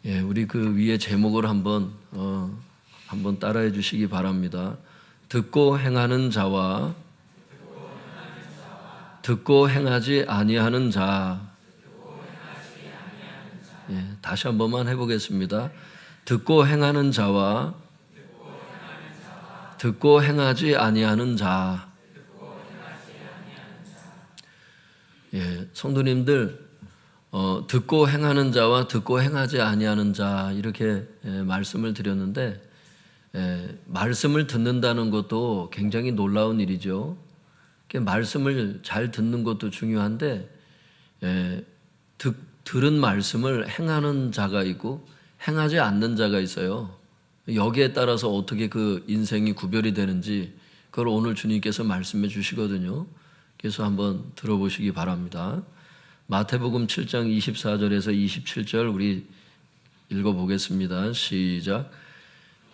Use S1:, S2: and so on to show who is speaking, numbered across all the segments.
S1: 우리 그 위에 제목을 한번 따라해 주시기 바랍니다. 듣고 행하는 자와 듣고 행하지 아니하는 자. 다시 한 번만 해보겠습니다. 듣고 행하는 자와 듣고 행하지 아니하는 자. 성도님들, 듣고 행하는 자와 듣고 행하지 아니하는 자 이렇게 말씀을 드렸는데, 말씀을 듣는다는 것도 굉장히 놀라운 일이죠. 말씀을 잘 듣는 것도 중요한데, 들은 말씀을 행하는 자가 있고 행하지 않는 자가 있어요. 여기에 따라서 어떻게 그 인생이 구별이 되는지 그걸 오늘 주님께서 말씀해 주시거든요. 그래서 한번 들어보시기 바랍니다. 마태복음 7장 24절에서 27절 우리 읽어보겠습니다. 시작.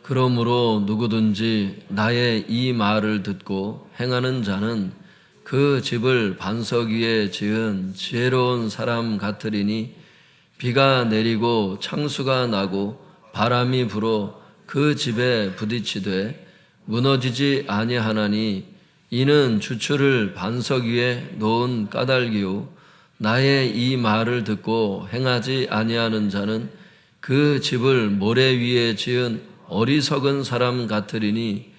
S1: 그러므로 누구든지 나의 이 말을 듣고 행하는 자는 그 집을 반석 위에 지은 지혜로운 사람 같으리니, 비가 내리고 창수가 나고 바람이 불어 그 집에 부딪히되 무너지지 아니하나니, 이는 주추를 반석 위에 놓은 까닭이요 나의 이 말을 듣고 행하지 아니하는 자는 그 집을 모래 위에 지은 어리석은 사람 같으리니,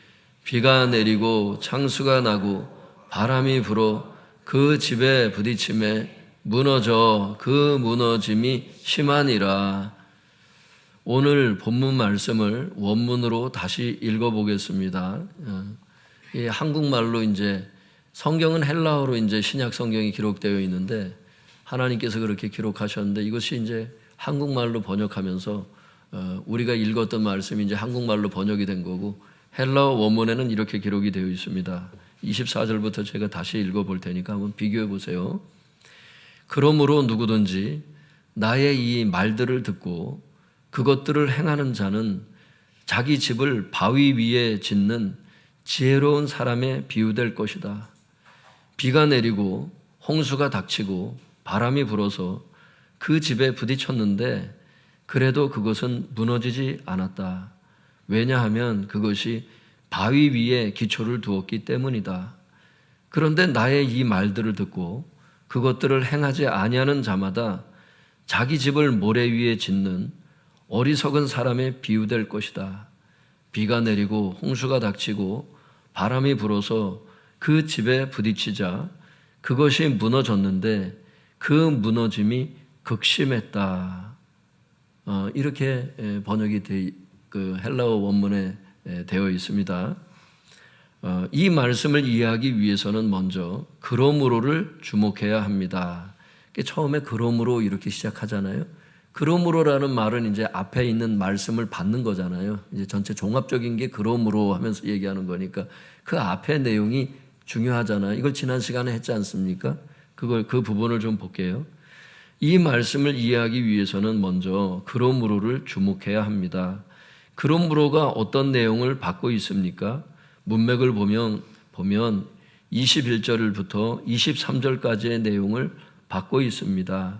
S1: 비가 내리고 창수가 나고 바람이 불어 그 집에 부딪힘에 무너져 그 무너짐이 심하니라. 오늘 본문 말씀을 원문으로 다시 읽어보겠습니다. 한국말로 이제 성경은 헬라어로 이제 신약 성경이 기록되어 있는데, 하나님께서 그렇게 기록하셨는데 이것이 이제 한국말로 번역하면서 우리가 읽었던 말씀이 이제 한국말로 번역이 된 거고, 헬라어 원문에는 이렇게 기록이 되어 있습니다. 24절부터 제가 다시 읽어볼 테니까 한번 비교해 보세요. 그러므로 누구든지 나의 이 말들을 듣고 그것들을 행하는 자는 자기 집을 바위 위에 짓는 지혜로운 사람에 비유될 것이다. 비가 내리고 홍수가 닥치고 바람이 불어서 그 집에 부딪혔는데 그래도 그것은 무너지지 않았다. 왜냐하면 그것이 바위 위에 기초를 두었기 때문이다. 그런데 나의 이 말들을 듣고 그것들을 행하지 아니하는 자마다 자기 집을 모래 위에 짓는 어리석은 사람에 비유될 것이다. 비가 내리고 홍수가 닥치고 바람이 불어서 그 집에 부딪히자 그것이 무너졌는데 그 무너짐이 극심했다. 이렇게 번역이 그 헬라어 원문에 되어 있습니다. 이 말씀을 이해하기 위해서는 먼저 그러므로를 주목해야 합니다. 처음에 그러므로 이렇게 시작하잖아요. 그러므로라는 말은 이제 앞에 있는 말씀을 받는 거잖아요. 이제 전체 종합적인 게 그러므로 하면서 얘기하는 거니까 그 앞에 내용이 중요하잖아요. 이걸 지난 시간에 했지 않습니까? 그 부분을 좀 볼게요. 이 말씀을 이해하기 위해서는 먼저 그러므로를 주목해야 합니다. 그러므로가 어떤 내용을 받고 있습니까? 문맥을 보면 21절부터 23절까지의 내용을 받고 있습니다.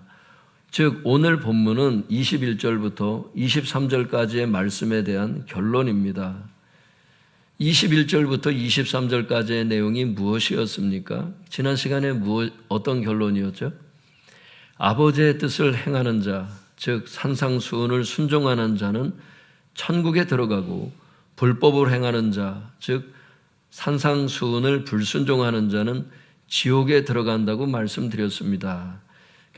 S1: 즉 오늘 본문은 21절부터 23절까지의 말씀에 대한 결론입니다. 21절부터 23절까지의 내용이 무엇이었습니까? 지난 시간에 어떤 결론이었죠? 아버지의 뜻을 행하는 자, 즉 산상수훈을 순종하는 자는 천국에 들어가고, 불법을 행하는 자, 즉 산상수훈을 불순종하는 자는 지옥에 들어간다고 말씀드렸습니다.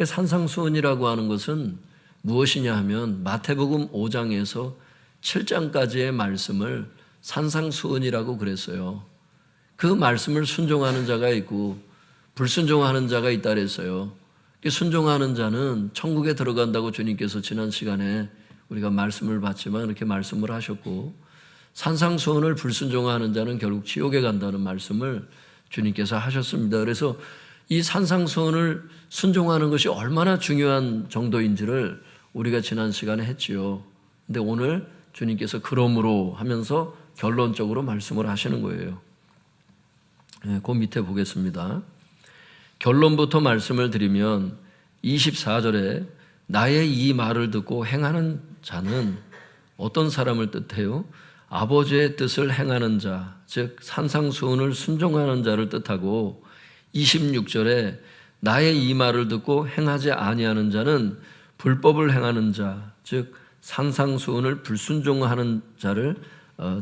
S1: 산상수훈이라고 하는 것은 무엇이냐 하면 마태복음 5장에서 7장까지의 말씀을 산상수훈이라고 그랬어요. 그 말씀을 순종하는 자가 있고 불순종하는 자가 있다 그랬어요. 순종하는 자는 천국에 들어간다고 주님께서 지난 시간에 우리가 말씀을 봤지만 이렇게 말씀을 하셨고, 산상수훈을 불순종하는 자는 결국 지옥에 간다는 말씀을 주님께서 하셨습니다. 그래서 이 산상수훈을 순종하는 것이 얼마나 중요한 정도인지를 우리가 지난 시간에 했지요. 근데 오늘 주님께서 그러므로 하면서 결론적으로 말씀을 하시는 거예요. 그 밑에 보겠습니다. 결론부터 말씀을 드리면 24절에 나의 이 말을 듣고 행하는 자는 어떤 사람을 뜻해요? 아버지의 뜻을 행하는 자, 즉 산상수훈을 순종하는 자를 뜻하고 26절에 나의 이 말을 듣고 행하지 아니하는 자는 불법을 행하는 자, 즉 산상수훈을 불순종하는 자를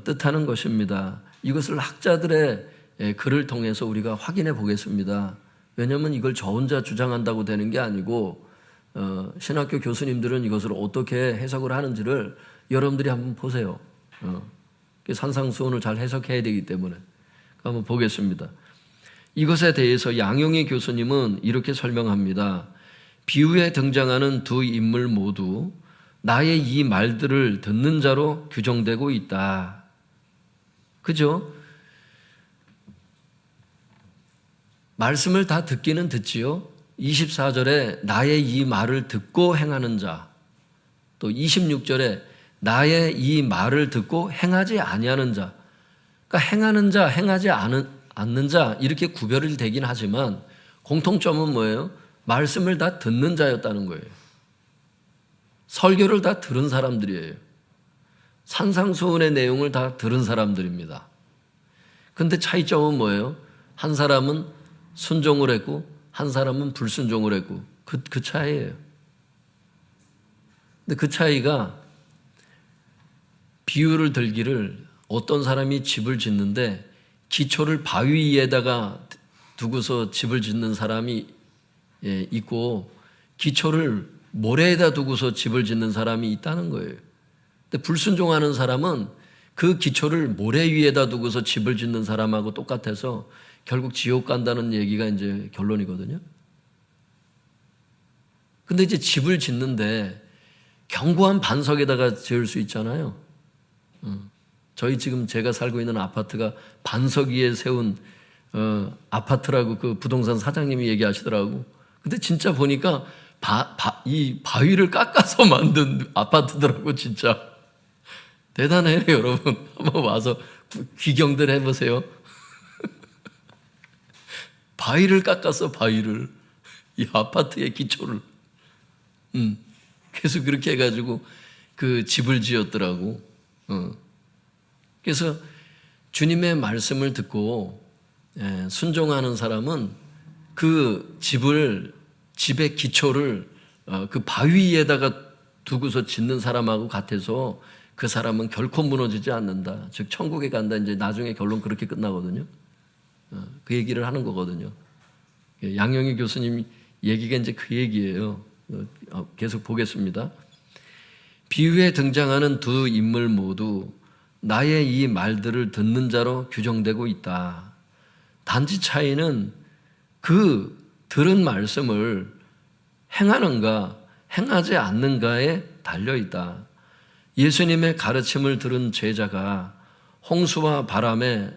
S1: 뜻하는 것입니다. 이것을 학자들의 글을 통해서 우리가 확인해 보겠습니다. 왜냐하면 이걸 저 혼자 주장한다고 되는 게 아니고 신학교 교수님들은 이것을 어떻게 해석을 하는지를 여러분들이 한번 보세요. 산상수훈을 잘 해석해야 되기 때문에 한번 보겠습니다. 이것에 대해서 양용희 교수님은 이렇게 설명합니다. 비유에 등장하는 두 인물 모두 나의 이 말들을 듣는 자로 규정되고 있다. 그죠? 말씀을 다 듣기는 듣지요. 24절에 나의 이 말을 듣고 행하는 자, 또 26절에 나의 이 말을 듣고 행하지 아니하는 자. 그러니까 행하는 자, 행하지 않는 자 이렇게 구별이 되긴 하지만 공통점은 뭐예요? 말씀을 다 듣는 자였다는 거예요. 설교를 다 들은 사람들이에요. 산상수훈의 내용을 다 들은 사람들입니다. 근데 차이점은 뭐예요? 한 사람은 순종을 했고 한 사람은 불순종을 했고 그 차이예요. 근데 그 차이가 비유를 들기를 어떤 사람이 집을 짓는데 기초를 바위 위에다가 두고서 집을 짓는 사람이 있고 기초를 모래에다 두고서 집을 짓는 사람이 있다는 거예요. 근데 불순종하는 사람은 그 기초를 모래 위에다 두고서 집을 짓는 사람하고 똑같아서 결국 지옥 간다는 얘기가 이제 결론이거든요. 근데 이제 집을 짓는데 견고한 반석에다가 지을 수 있잖아요. 저희 지금 제가 살고 있는 아파트가 반석 위에 세운 아파트라고 그 부동산 사장님이 얘기하시더라고. 근데 진짜 보니까 이 바위를 깎아서 만든 아파트더라고. 진짜 대단해요. 여러분 한번 와서 귀경들 해보세요. 바위를 깎아서 바위를 이 아파트의 기초를 그래서 그렇게 해가지고 그 집을 지었더라고. 그래서 주님의 말씀을 듣고 순종하는 사람은 그 집의 기초를 그 바위 위에다가 두고서 짓는 사람하고 같아서 그 사람은 결코 무너지지 않는다. 즉 천국에 간다. 이제 나중에 결론 그렇게 끝나거든요. 그 얘기를 하는 거거든요. 양영희 교수님 얘기가 이제 그 얘기예요. 계속 보겠습니다. 비유에 등장하는 두 인물 모두 나의 이 말들을 듣는 자로 규정되고 있다. 단지 차이는 그 들은 말씀을 행하는가 행하지 않는가에 달려있다. 예수님의 가르침을 들은 제자가 홍수와 바람에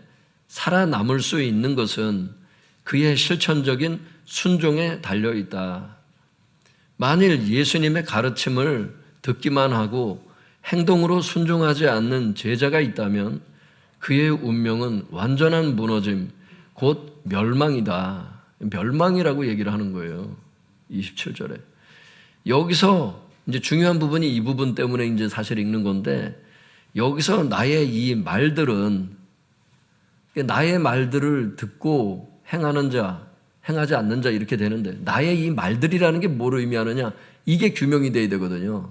S1: 살아남을 수 있는 것은 그의 실천적인 순종에 달려있다. 만일 예수님의 가르침을 듣기만 하고 행동으로 순종하지 않는 제자가 있다면 그의 운명은 완전한 무너짐, 곧 멸망이다. 멸망이라고 얘기를 하는 거예요. 27절에. 여기서 이제 중요한 부분이 이 부분 때문에 이제 사실 읽는 건데, 여기서 나의 이 말들은 나의 말들을 듣고 행하는 자, 행하지 않는 자 이렇게 되는데, 나의 이 말들이라는 게 뭘 의미하느냐? 이게 규명이 돼야 되거든요.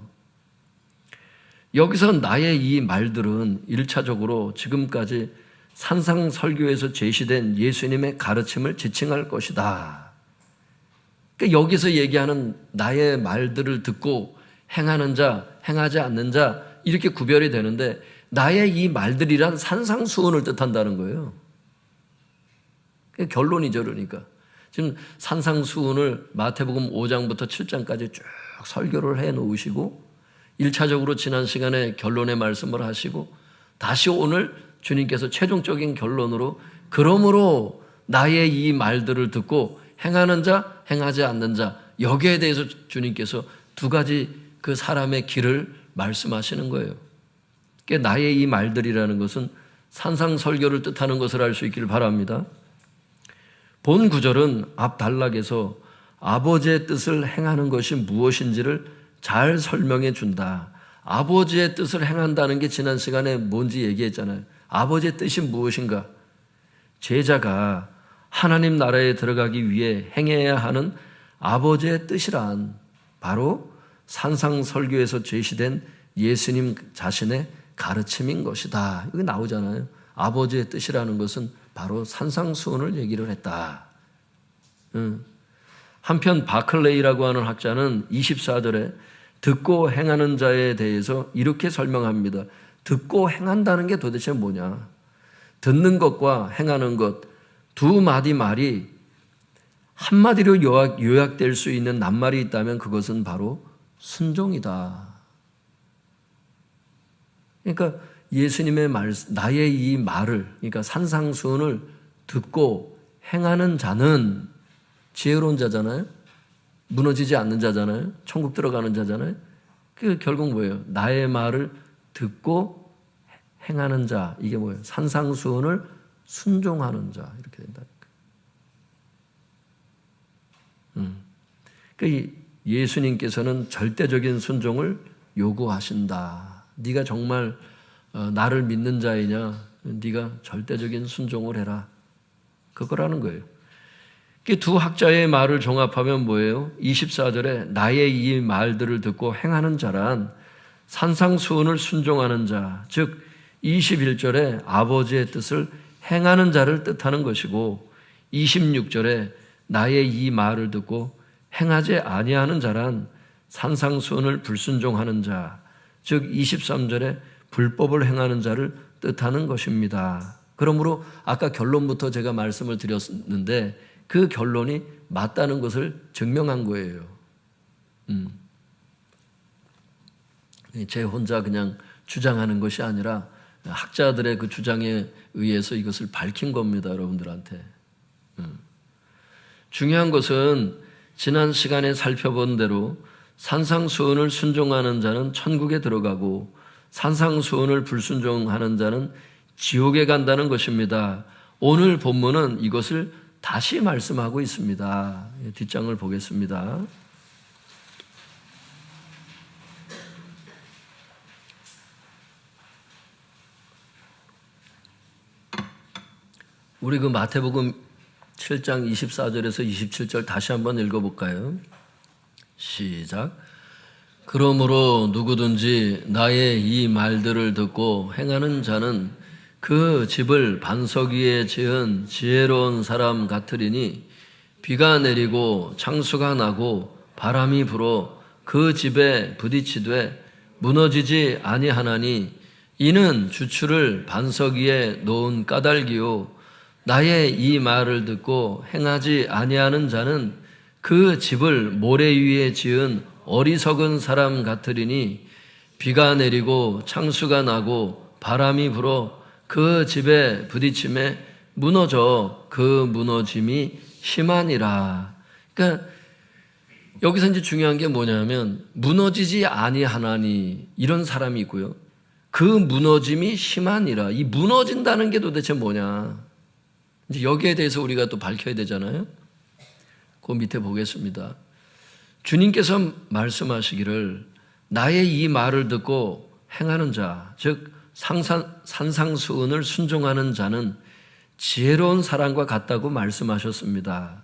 S1: 여기서 나의 이 말들은 1차적으로 지금까지 산상설교에서 제시된 예수님의 가르침을 지칭할 것이다. 그러니까 여기서 얘기하는 나의 말들을 듣고 행하는 자, 행하지 않는 자 이렇게 구별이 되는데, 나의 이 말들이란 산상수훈을 뜻한다는 거예요. 그게 결론이죠. 그러니까 지금 산상수훈을 마태복음 5장부터 7장까지 쭉 설교를 해놓으시고 1차적으로 지난 시간에 결론의 말씀을 하시고 다시 오늘 주님께서 최종적인 결론으로 그러므로 나의 이 말들을 듣고 행하는 자, 행하지 않는 자 여기에 대해서 주님께서 두 가지 그 사람의 길을 말씀하시는 거예요. 그러니까 나의 이 말들이라는 것은 산상설교를 뜻하는 것을 알 수 있기를 바랍니다. 본 구절은 앞 단락에서 아버지의 뜻을 행하는 것이 무엇인지를 잘 설명해 준다. 아버지의 뜻을 행한다는 게 지난 시간에 뭔지 얘기했잖아요. 아버지의 뜻이 무엇인가? 제자가 하나님 나라에 들어가기 위해 행해야 하는 아버지의 뜻이란 바로 산상설교에서 제시된 예수님 자신의 가르침인 것이다. 이게 나오잖아요. 아버지의 뜻이라는 것은 바로 산상수훈을 얘기를 했다. 한편 바클레이라고 하는 학자는 24절에 듣고 행하는 자에 대해서 이렇게 설명합니다. 듣고 행한다는 게 도대체 뭐냐? 듣는 것과 행하는 것 두 마디 말이 한마디로 요약될 수 있는 낱말이 있다면 그것은 바로 순종이다. 그러니까 예수님의 말, 나의 이 말을, 그러니까 산상수훈을 듣고 행하는 자는 지혜로운 자잖아요. 무너지지 않는 자잖아요. 천국 들어가는 자잖아요. 그 결국 뭐예요? 나의 말을 듣고 행하는 자. 이게 뭐예요? 산상수훈을 순종하는 자. 이렇게 된다니까. 그러니까 예수님께서는 절대적인 순종을 요구하신다. 네가 정말 나를 믿는 자이냐? 네가 절대적인 순종을 해라. 그거라는 거예요. 두 학자의 말을 종합하면 뭐예요? 24절에 나의 이 말들을 듣고 행하는 자란 산상수훈을 순종하는 자, 즉 21절에 아버지의 뜻을 행하는 자를 뜻하는 것이고 26절에 나의 이 말을 듣고 행하지 아니하는 자란 산상수훈을 불순종하는 자, 즉 23절에 불법을 행하는 자를 뜻하는 것입니다. 그러므로 아까 결론부터 제가 말씀을 드렸는데 그 결론이 맞다는 것을 증명한 거예요. 제 혼자 그냥 주장하는 것이 아니라 학자들의 그 주장에 의해서 이것을 밝힌 겁니다, 여러분들한테. 중요한 것은 지난 시간에 살펴본 대로 산상수훈을 순종하는 자는 천국에 들어가고 산상수훈을 불순종하는 자는 지옥에 간다는 것입니다. 오늘 본문은 이것을 다시 말씀하고 있습니다. 뒷장을 보겠습니다. 우리 그 마태복음 7장 24절에서 27절 다시 한번 읽어볼까요? 시작. 그러므로 누구든지 나의 이 말들을 듣고 행하는 자는 그 집을 반석 위에 지은 지혜로운 사람 같으리니 비가 내리고 창수가 나고 바람이 불어 그 집에 부딪히되 무너지지 아니하나니 이는 주추를 반석 위에 놓은 까닭이요 나의 이 말을 듣고 행하지 아니하는 자는 그 집을 모래 위에 지은 어리석은 사람 같으리니 비가 내리고 창수가 나고 바람이 불어 그 집에 부딪힘에 무너져 그 무너짐이 심하니라. 그러니까 여기서 이제 중요한 게 뭐냐면 무너지지 아니하나니 이런 사람이 있고요. 그 무너짐이 심하니라. 이 무너진다는 게 도대체 뭐냐? 이제 여기에 대해서 우리가 또 밝혀야 되잖아요. 그 밑에 보겠습니다. 주님께서 말씀하시기를 나의 이 말을 듣고 행하는 자, 즉 산상수훈을 순종하는 자는 지혜로운 사람과 같다고 말씀하셨습니다.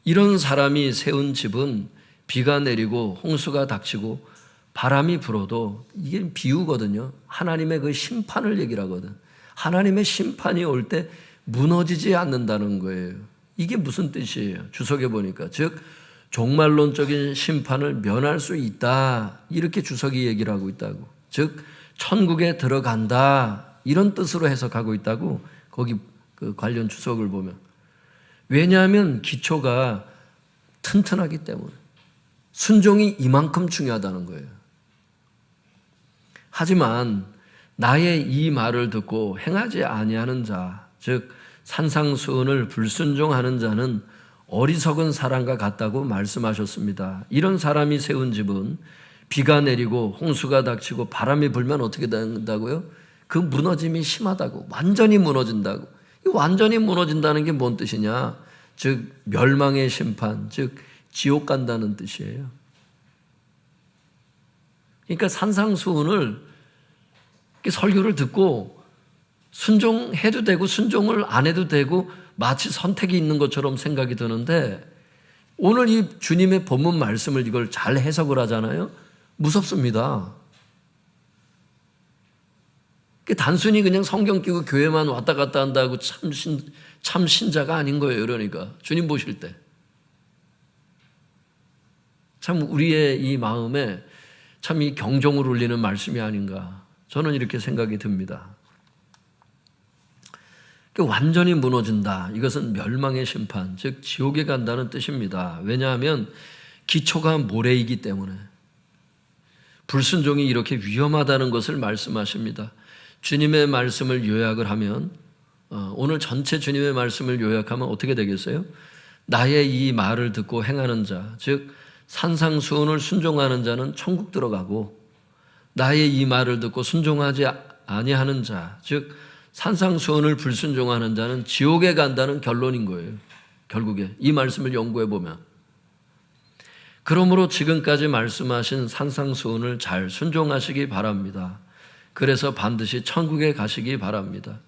S1: 이런 사람이 세운 집은 비가 내리고 홍수가 닥치고 바람이 불어도 이게 비유거든요. 하나님의 그 심판을 얘기를 하거든. 하나님의 심판이 올 때 무너지지 않는다는 거예요. 이게 무슨 뜻이에요? 주석에 보니까 즉 종말론적인 심판을 면할 수 있다 이렇게 주석이 얘기를 하고 있다고. 즉 천국에 들어간다 이런 뜻으로 해석하고 있다고 거기 그 관련 주석을 보면. 왜냐하면 기초가 튼튼하기 때문에 순종이 이만큼 중요하다는 거예요. 하지만 나의 이 말을 듣고 행하지 아니하는 자, 즉 산상수훈을 불순종하는 자는 어리석은 사람과 같다고 말씀하셨습니다. 이런 사람이 세운 집은 비가 내리고 홍수가 닥치고 바람이 불면 어떻게 된다고요? 그 무너짐이 심하다고, 완전히 무너진다고. 이 완전히 무너진다는 게 뭔 뜻이냐? 즉 멸망의 심판, 즉 지옥 간다는 뜻이에요. 그러니까 산상수훈을 설교를 듣고 순종해도 되고 순종을 안 해도 되고 마치 선택이 있는 것처럼 생각이 드는데 오늘 이 주님의 본문 말씀을 이걸 잘 해석을 하잖아요. 무섭습니다. 단순히 그냥 성경 끼고 교회만 왔다 갔다 한다고 참 신자가 아닌 거예요. 그러니까 주님 보실 때 참 우리의 이 마음에 참 이 경종을 울리는 말씀이 아닌가 저는 이렇게 생각이 듭니다. 완전히 무너진다. 이것은 멸망의 심판, 즉 지옥에 간다는 뜻입니다. 왜냐하면 기초가 모래이기 때문에 불순종이 이렇게 위험하다는 것을 말씀하십니다. 주님의 말씀을 요약을 하면 오늘 전체 주님의 말씀을 요약하면 어떻게 되겠어요? 나의 이 말을 듣고 행하는 자, 즉 산상수훈을 순종하는 자는 천국 들어가고 나의 이 말을 듣고 순종하지 아니하는 자, 즉 산상수훈을 불순종하는 자는 지옥에 간다는 결론인 거예요. 결국에 이 말씀을 연구해 보면. 그러므로 지금까지 말씀하신 산상수훈을 잘 순종하시기 바랍니다. 그래서 반드시 천국에 가시기 바랍니다.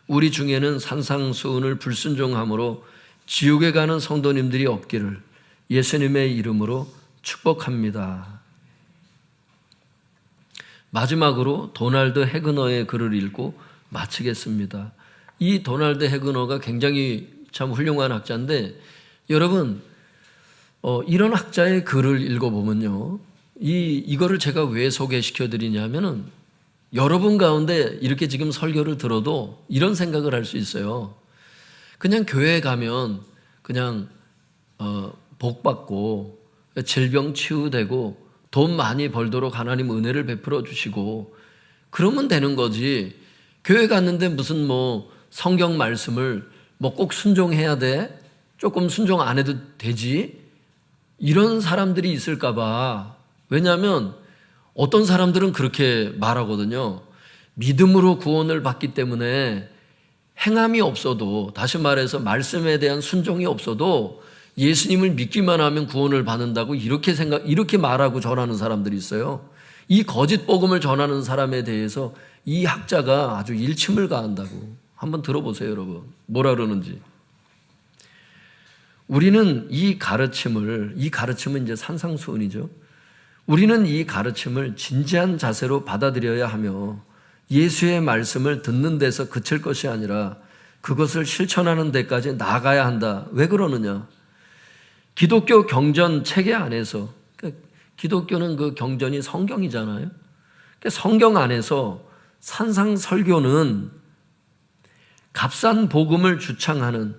S1: 우리 중에는 산상수훈을 불순종함으로 지옥에 가는 성도님들이 없기를 예수님의 이름으로 축복합니다. 마지막으로 도널드 헤그너의 글을 읽고 마치겠습니다. 이 도널드 헤그너가 굉장히 참 훌륭한 학자인데 여러분 이런 학자의 글을 읽어보면요. 이거를 제가 왜 소개시켜 드리냐면은 여러분 가운데 이렇게 지금 설교를 들어도 이런 생각을 할 수 있어요. 그냥 교회에 가면 그냥 복 받고 질병 치유되고 돈 많이 벌도록 하나님 은혜를 베풀어 주시고 그러면 되는 거지. 교회 갔는데 무슨 성경 말씀을 꼭 순종해야 돼? 조금 순종 안 해도 되지? 이런 사람들이 있을까 봐. 왜냐하면 어떤 사람들은 그렇게 말하거든요. 믿음으로 구원을 받기 때문에 행함이 없어도, 다시 말해서 말씀에 대한 순종이 없어도 예수님을 믿기만 하면 구원을 받는다고 이렇게 말하고 전하는 사람들이 있어요. 이 거짓 복음을 전하는 사람에 대해서 이 학자가 아주 일침을 가한다고. 한번 들어보세요, 여러분. 뭐라 그러는지. 우리는 이 가르침은 이제 산상수훈이죠. 우리는 이 가르침을 진지한 자세로 받아들여야 하며 예수의 말씀을 듣는 데서 그칠 것이 아니라 그것을 실천하는 데까지 나아가야 한다. 왜 그러느냐? 기독교 경전 체계 안에서, 기독교는 그 경전이 성경이잖아요. 성경 안에서 산상설교는 값싼 복음을 주창하는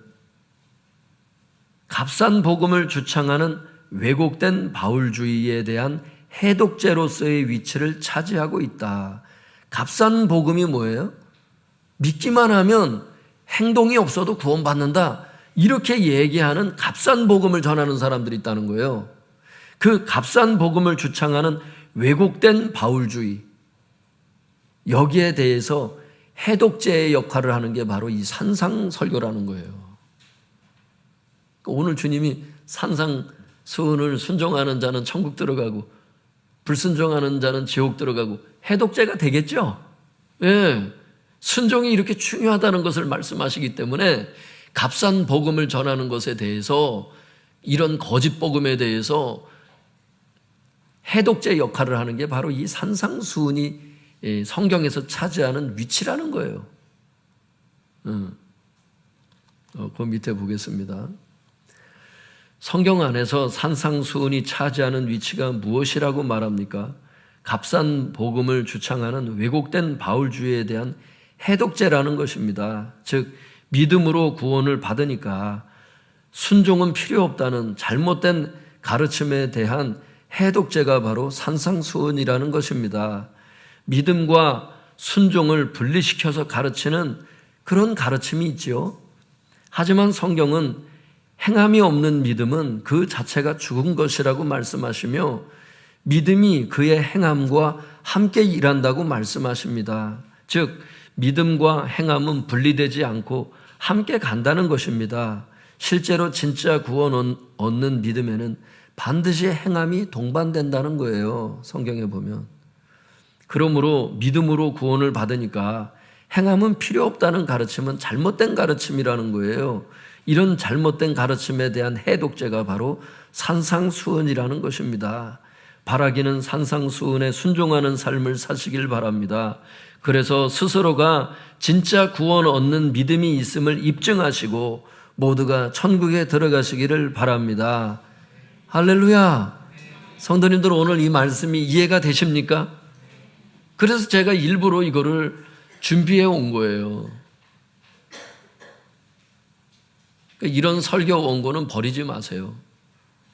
S1: 왜곡된 바울주의에 대한 해독제로서의 위치를 차지하고 있다. 값싼 복음이 뭐예요? 믿기만 하면 행동이 없어도 구원받는다. 이렇게 얘기하는 값싼 복음을 전하는 사람들이 있다는 거예요. 그 값싼 복음을 주창하는 왜곡된 바울주의, 여기에 대해서 해독제의 역할을 하는 게 바로 이 산상설교라는 거예요. 오늘 주님이 산상수훈을 순종하는 자는 천국 들어가고 불순종하는 자는 지옥 들어가고 해독제가 되겠죠? 예. 순종이 이렇게 중요하다는 것을 말씀하시기 때문에 값싼 복음을 전하는 것에 대해서, 이런 거짓 복음에 대해서 해독제 역할을 하는 게 바로 이 산상수훈이 성경에서 차지하는 위치라는 거예요. 그 밑에 보겠습니다. 성경 안에서 산상수훈이 차지하는 위치가 무엇이라고 말합니까? 값싼 복음을 주창하는 왜곡된 바울주의에 대한 해독제라는 것입니다. 즉 믿음으로 구원을 받으니까 순종은 필요 없다는 잘못된 가르침에 대한 해독제가 바로 산상수훈이라는 것입니다. 믿음과 순종을 분리시켜서 가르치는 그런 가르침이 있죠. 하지만 성경은 행함이 없는 믿음은 그 자체가 죽은 것이라고 말씀하시며 믿음이 그의 행함과 함께 일한다고 말씀하십니다. 즉 믿음과 행함은 분리되지 않고 함께 간다는 것입니다. 실제로 진짜 구원 얻는 믿음에는 반드시 행함이 동반된다는 거예요. 성경에 보면. 그러므로 믿음으로 구원을 받으니까 행함은 필요 없다는 가르침은 잘못된 가르침이라는 거예요. 이런 잘못된 가르침에 대한 해독제가 바로 산상수훈이라는 것입니다. 바라기는 산상수훈에 순종하는 삶을 사시길 바랍니다. 그래서 스스로가 진짜 구원 얻는 믿음이 있음을 입증하시고 모두가 천국에 들어가시기를 바랍니다. 할렐루야. 성도님들, 오늘 이 말씀이 이해가 되십니까? 그래서 제가 일부러 이거를 준비해 온 거예요. 이런 설교 원고는 버리지 마세요.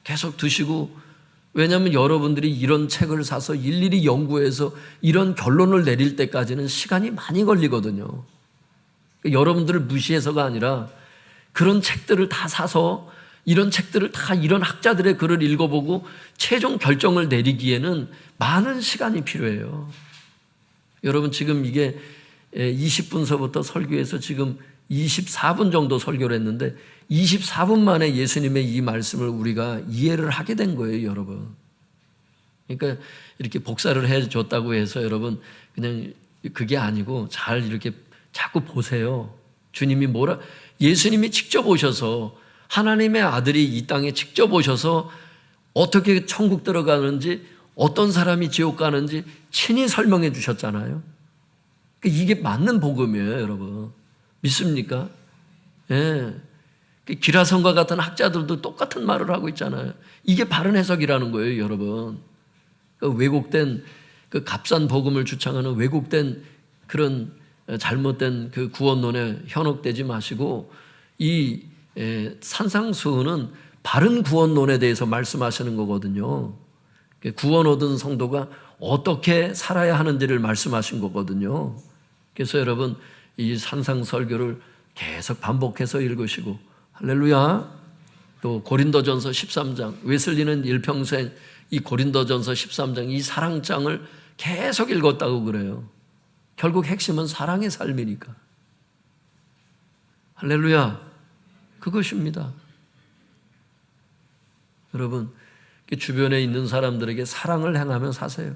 S1: 계속 두시고, 왜냐하면 여러분들이 이런 책을 사서 일일이 연구해서 이런 결론을 내릴 때까지는 시간이 많이 걸리거든요. 여러분들을 무시해서가 아니라 그런 책들을 다 사서 이런 책들을 다 이런 학자들의 글을 읽어보고 최종 결정을 내리기에는 많은 시간이 필요해요. 여러분, 지금 이게 20분서부터 설교해서 지금 24분 정도 설교를 했는데 24분 만에 예수님의 이 말씀을 우리가 이해를 하게 된 거예요, 여러분. 그러니까 이렇게 복사를 해줬다고 해서 여러분 그냥 그게 아니고 잘 이렇게 자꾸 보세요. 주님이 예수님이 직접 오셔서, 하나님의 아들이 이 땅에 직접 오셔서 어떻게 천국 들어가는지, 어떤 사람이 지옥 가는지 친히 설명해 주셨잖아요. 이게 맞는 복음이에요, 여러분. 믿습니까? 예. 기라성과 같은 학자들도 똑같은 말을 하고 있잖아요. 이게 바른 해석이라는 거예요, 여러분. 왜곡된 그 값싼 복음을 주창하는 왜곡된 그런 잘못된 그 구원론에 현혹되지 마시고, 이 산상수훈은 바른 구원론에 대해서 말씀하시는 거거든요. 구원 얻은 성도가 어떻게 살아야 하는지를 말씀하신 거거든요. 그래서 여러분, 이 산상설교를 계속 반복해서 읽으시고, 할렐루야. 또 고린도전서 13장, 웨슬리는 일평생 이 고린도전서 13장, 이 사랑장을 계속 읽었다고 그래요. 결국 핵심은 사랑의 삶이니까. 할렐루야. 그것입니다. 여러분, 주변에 있는 사람들에게 사랑을 행하며 사세요.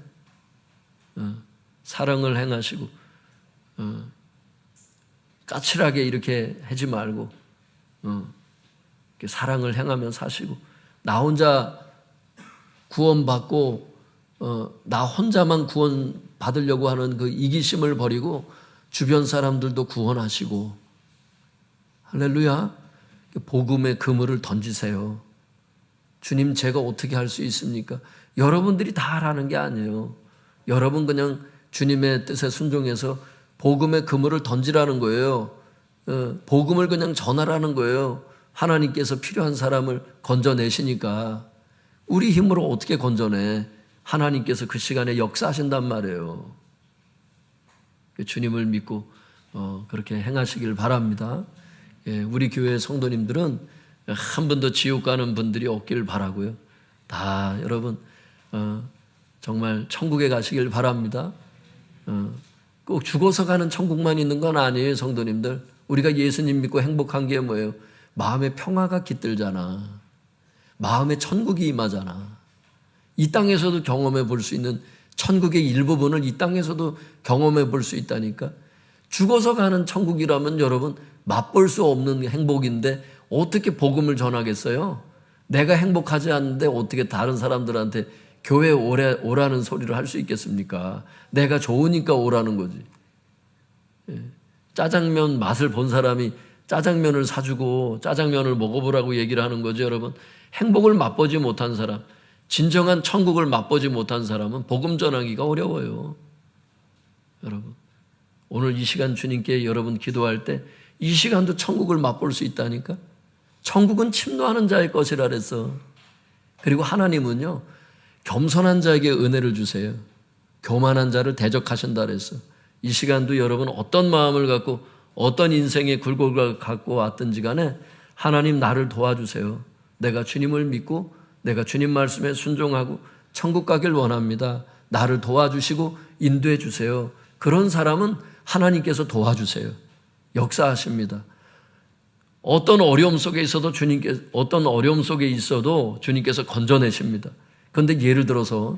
S1: 사랑을 행하시고, 까칠하게 이렇게 하지 말고, 사랑을 행하며 사시고, 나 혼자 구원받고 나 혼자만 구원 받으려고 하는 그 이기심을 버리고 주변 사람들도 구원하시고, 할렐루야. 복음의 그물을 던지세요. 주님, 제가 어떻게 할 수 있습니까? 여러분들이 다 하라는 게 아니에요. 여러분 그냥 주님의 뜻에 순종해서 복음의 그물을 던지라는 거예요. 복음을 그냥 전하라는 거예요. 하나님께서 필요한 사람을 건져내시니까. 우리 힘으로 어떻게 건져내? 하나님께서 그 시간에 역사하신단 말이에요. 주님을 믿고 그렇게 행하시길 바랍니다. 우리 교회 성도님들은 한 번도 지옥 가는 분들이 없길 바라고요. 다 여러분 정말 천국에 가시길 바랍니다. 꼭 죽어서 가는 천국만 있는 건 아니에요, 성도님들. 우리가 예수님 믿고 행복한 게 뭐예요? 마음의 평화가 깃들잖아. 마음의 천국이 임하잖아. 이 땅에서도 경험해 볼 수 있는 천국의 일부분을 이 땅에서도 경험해 볼 수 있다니까. 죽어서 가는 천국이라면 여러분 맛볼 수 없는 행복인데 어떻게 복음을 전하겠어요? 내가 행복하지 않는데 어떻게 다른 사람들한테 교회에 오라는 소리를 할 수 있겠습니까? 내가 좋으니까 오라는 거지. 짜장면 맛을 본 사람이 짜장면을 사주고 짜장면을 먹어보라고 얘기를 하는 거죠, 여러분. 행복을 맛보지 못한 사람, 진정한 천국을 맛보지 못한 사람은 복음 전하기가 어려워요. 여러분, 오늘 이 시간 주님께 여러분 기도할 때 이 시간도 천국을 맛볼 수 있다니까. 천국은 침노하는 자의 것이라 그랬어. 그리고 하나님은요, 겸손한 자에게 은혜를 주세요. 교만한 자를 대적하신다 그랬어. 이 시간도 여러분 어떤 마음을 갖고 어떤 인생의 굴곡을 갖고 왔든지 간에 하나님 나를 도와주세요. 내가 주님을 믿고 내가 주님 말씀에 순종하고 천국 가길 원합니다. 나를 도와주시고 인도해 주세요. 그런 사람은 하나님께서 도와주세요. 역사하십니다. 어떤 어려움 속에 있어도 주님께서 건져내십니다. 그런데 예를 들어서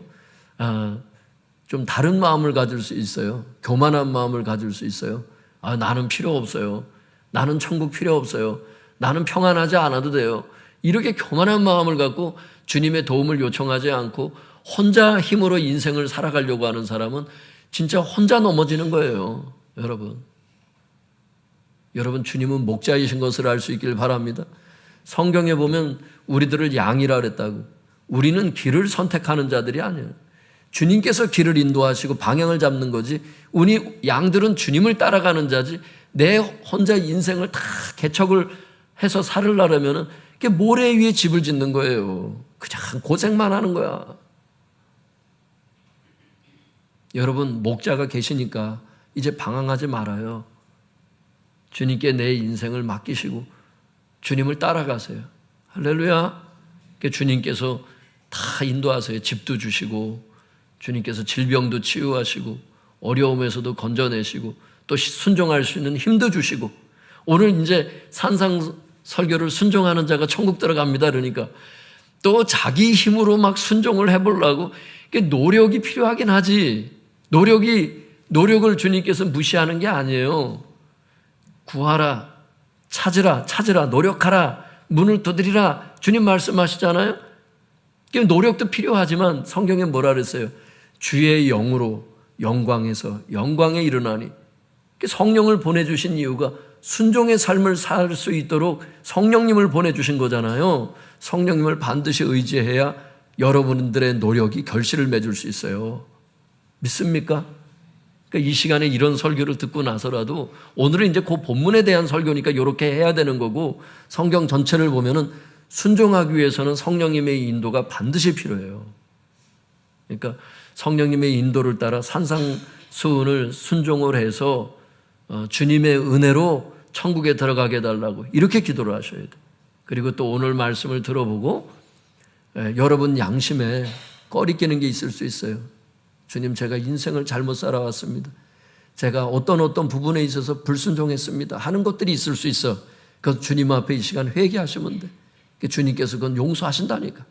S1: 좀 다른 마음을 가질 수 있어요. 교만한 마음을 가질 수 있어요. 아, 나는 필요 없어요. 나는 천국 필요 없어요. 나는 평안하지 않아도 돼요. 이렇게 교만한 마음을 갖고 주님의 도움을 요청하지 않고 혼자 힘으로 인생을 살아가려고 하는 사람은 진짜 혼자 넘어지는 거예요. 여러분 주님은 목자이신 것을 알 수 있길 바랍니다. 성경에 보면 우리들을 양이라 그랬다고. 우리는 길을 선택하는 자들이 아니에요. 주님께서 길을 인도하시고 방향을 잡는 거지, 우리 양들은 주님을 따라가는 자지, 내 혼자 인생을 다 개척을 해서 살으려면 그게 모래 위에 집을 짓는 거예요. 그냥 고생만 하는 거야. 여러분 목자가 계시니까 이제 방황하지 말아요. 주님께 내 인생을 맡기시고 주님을 따라가세요. 할렐루야. 주님께서 다 인도하세요. 집도 주시고 주님께서 질병도 치유하시고 어려움에서도 건져내시고 또 순종할 수 있는 힘도 주시고, 오늘 이제 산상 설교를 순종하는 자가 천국 들어갑니다. 그러니까 또 자기 힘으로 막 순종을 해보려고 노력이 필요하긴 하지. 노력을 주님께서 무시하는 게 아니에요. 구하라, 찾으라, 노력하라, 문을 두드리라, 주님 말씀하시잖아요. 노력도 필요하지만 성경에 뭐라 그랬어요? 주의 영으로 영광에서 영광에 이르나니. 성령을 보내주신 이유가 순종의 삶을 살 수 있도록 성령님을 보내주신 거잖아요. 성령님을 반드시 의지해야 여러분들의 노력이 결실을 맺을 수 있어요. 믿습니까? 이 시간에 이런 설교를 듣고 나서라도, 오늘은 이제 그 본문에 대한 설교니까 이렇게 해야 되는 거고, 성경 전체를 보면은 순종하기 위해서는 성령님의 인도가 반드시 필요해요. 그러니까 성령님의 인도를 따라 산상수훈을 순종을 해서 주님의 은혜로 천국에 들어가게 해달라고 이렇게 기도를 하셔야 돼요. 그리고 또 오늘 말씀을 들어보고 여러분 양심에 꺼리끼는 게 있을 수 있어요. 주님, 제가 인생을 잘못 살아왔습니다. 제가 어떤 부분에 있어서 불순종했습니다 하는 것들이 있을 수 있어. 그래서 주님 앞에 이 시간 회개하시면 돼. 주님께서 그건 용서하신다니까.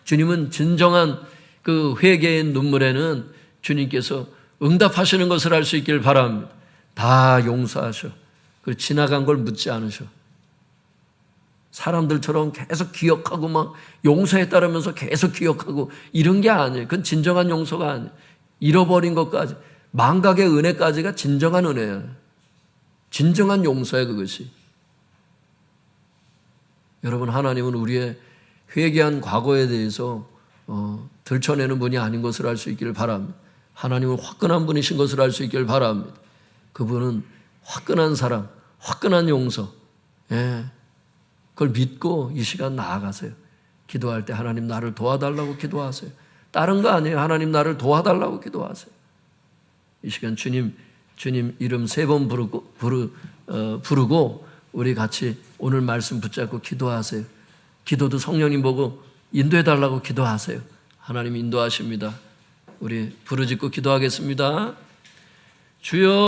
S1: 주님은 진정한 그 회개의 눈물에는 주님께서 응답하시는 것을 알 수 있길 바랍니다. 다 용서하셔. 그리고 지나간 걸 묻지 않으셔. 사람들처럼 계속 기억하고 막 용서했다라면서 계속 기억하고 이런 게 아니에요. 그건 진정한 용서가 아니에요. 잃어버린 것까지, 망각의 은혜까지가 진정한 은혜예요. 진정한 용서예요, 그것이. 여러분, 하나님은 우리의 회개한 과거에 대해서 들춰내는 분이 아닌 것을 알 수 있기를 바랍니다. 하나님은 화끈한 분이신 것을 알 수 있기를 바랍니다. 그분은 화끈한 사랑, 화끈한 용서, 그걸 믿고 이 시간 나아가세요. 기도할 때 하나님 나를 도와달라고 기도하세요. 다른 거 아니에요. 하나님 나를 도와달라고 기도하세요. 이 시간 주님 이름 3번 부르고 우리 같이 오늘 말씀 붙잡고 기도하세요. 기도도 성령님 보고 인도해달라고 기도하세요. 하나님 인도하십니다. 우리 부르짖고 기도하겠습니다. 주여.